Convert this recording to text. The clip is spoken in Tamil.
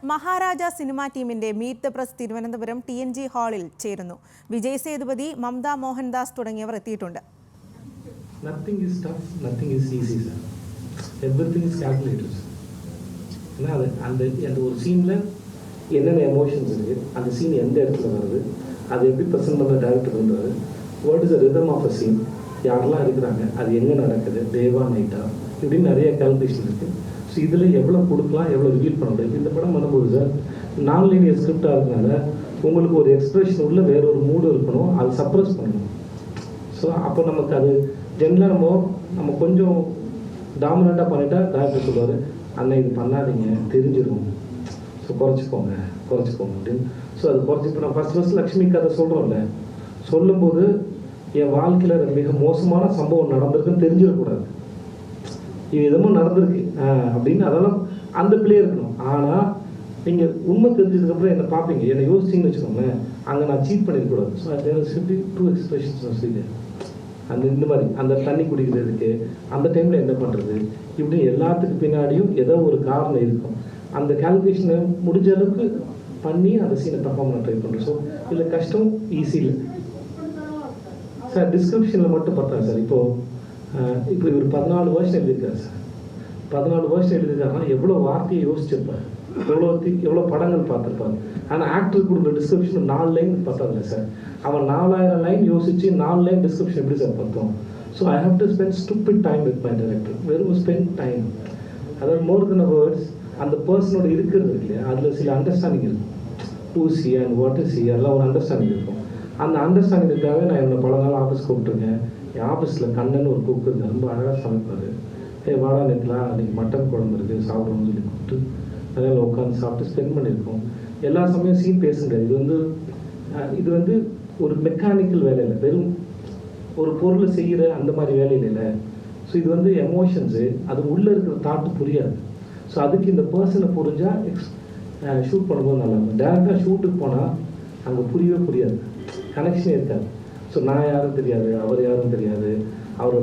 മഹാരാജ സിനിമ ടീമിന്റെ meet the press Thiruvananthapuram TNG ഹാളിൽ ചേരുന്നു. വിജയ് സേതുപതി, മമത മോഹൻദാസ് തുടങ്ങിയവർ എത്തിയിട്ടുണ്ട്. Nothing is tough, nothing is easy, sir. Everything is calculated. அந்த ஒரு சீனில் என்னென்ன எமோஷன்ஸ் இருக்குது, அந்த சீன் எந்த இடத்துல வருது, அது எப்படி ப்ரெசென்ட் பண்ண டேரக்டர் பண்ணுறாரு, what is the rhythm of a scene, யாரெல்லாம் இருக்கிறாங்க, அது எங்கே நடக்குது, டேவா நைட்டா, இப்படின்னு நிறைய கால்குலேஷன் இருக்குது. ஸோ இதில் எவ்வளோ கொடுக்கலாம், எவ்வளோ ரிவீல் பண்ண முடியும். இந்த படம் பண்ணும்போது சார் நான் லீனியர் ஸ்கிரிப்டாக இருக்கனால உங்களுக்கு ஒரு எக்ஸ்பிரஷன் உள்ள வேற ஒரு மூடு இருக்கணும், அது சப்ரஸ் பண்ணணும். ஸோ அப்போ நமக்கு அது ஜென்ரலாக நம்ம கொஞ்சம் டாமினண்ட்டாக பண்ணிட்டா டேரக்டர் சொல்லுவார், அண்ணன் இது பண்ணாதீங்க தெரிஞ்சிடும், ஸோ குறைச்சிக்கோங்க அப்படின்னு. ஸோ அது குறைச்சி நான் ஃபஸ்ட் லக்ஷ்மி கதை சொல்கிறோம்ல, சொல்லும்போது என் வாழ்க்கையில் மிக மோசமான சம்பவம் நடந்திருக்குன்னு தெரிஞ்சிடக்கூடாது, இது எதுவும் நடந்திருக்கு அப்படின்னு அதெல்லாம் அந்த பிள்ளையே இருக்கணும். ஆனால் நீங்கள் உண்மை தெரிஞ்சதுக்கப்புறம் என்னை பார்ப்பீங்க, என்னை யோசிச்சிங்கன்னு வச்சுக்கோங்களேன், அங்கே நான் சீட் பண்ணிடக்கூடாது. ஸோ தேர் இஸ் 2 எக்ஸ்பிரஷன்ஸ் அந்த இந்த மாதிரி அந்த தண்ணி குடிக்கிறதுக்கு அந்த டைமில் என்ன பண்ணுறது, இப்படி எல்லாத்துக்கு பின்னாடியும் ஏதோ ஒரு காரணம் இருக்கும். அந்த கால்குலேஷனை முடிஞ்ச அளவுக்கு பண்ணி அந்த சீனை பர்ஃபார்ம் பண்ண ட்ரை பண்ணுறோம். ஸோ இதில் கஷ்டம் ஈஸி இல்லை சார். டிஸ்கிரிப்ஷனில் மட்டும் பார்த்தா சார், இப்போ இவர் 14 வருஷம் எழுதியிருக்காரு சார். 14 வருஷம் எழுதியிருக்காருன்னா எவ்வளோ வார்த்தையை யோசிச்சிருப்பார், எவ்வளோ படங்கள் பார்த்துருப்பார். ஆனால் ஆக்டர் கொடுக்குற டிஸ்கிரிப்ஷன் 4 லைன் பார்த்ததில்ல சார். அவன் 4000 லைன் யோசிச்சு 4 லைன் டிஸ்கிரிப்ஷன் எப்படி சார் பார்த்தோம். So I have to spend stupid time with my director. வெறும் ஸ்பெண்ட் டைம், அதாவது மோர் தென் வேர்ட்ஸ், அந்த பர்சனோட இருக்கிறது இருக்கு இல்லையா, அதில் சில அண்டர்ஸ்டாண்டிங் இருக்கும். Who C and what is C, அதெல்லாம் ஒரு அண்டர்ஸ்டாண்டிங் இருக்கும். அந்த அண்டர்ஸ்டாண்டிங்காக நான் என்னோட பல நாள் ஆஃபீஸ் கூப்பிட்டுருக்கேன். என் ஆஃபீஸில் கண்ணன் ஒரு குக்கு இருக்குது, ரொம்ப அழகாக சமைப்பார். வாடா நேற்றுலாம் அன்றைக்கி மட்டன் குழம்பு இருக்குது சாப்பிடணும்னு சொல்லி கூப்பிட்டு அதனால் உட்காந்து சாப்பிட்டு ஸ்பெண்ட் பண்ணியிருக்கோம். எல்லா சமயம் சீன் பேசுங்க. இது வந்து ஒரு மெக்கானிக்கல் வேலை இல்லை, வெறும் ஒரு பொருளை செய்கிற அந்த மாதிரி வேலையில் இல்லை. ஸோ இது வந்து எமோஷன்ஸு, அது உள்ளே இருக்கிற தாட்டு புரியாது. ஸோ அதுக்கு இந்த பர்சனை புரிஞ்சால் ஷூட் பண்ணும்போது நல்லாயிருக்கும். டேரெக்டாக ஷூட்டுக்கு போனால் அங்கே புரியவே புரியாது, கனெக்ஷனே இருக்காது. ஸோ நான் யாரும் தெரியாது, அவர் யாரும் தெரியாது, அவரை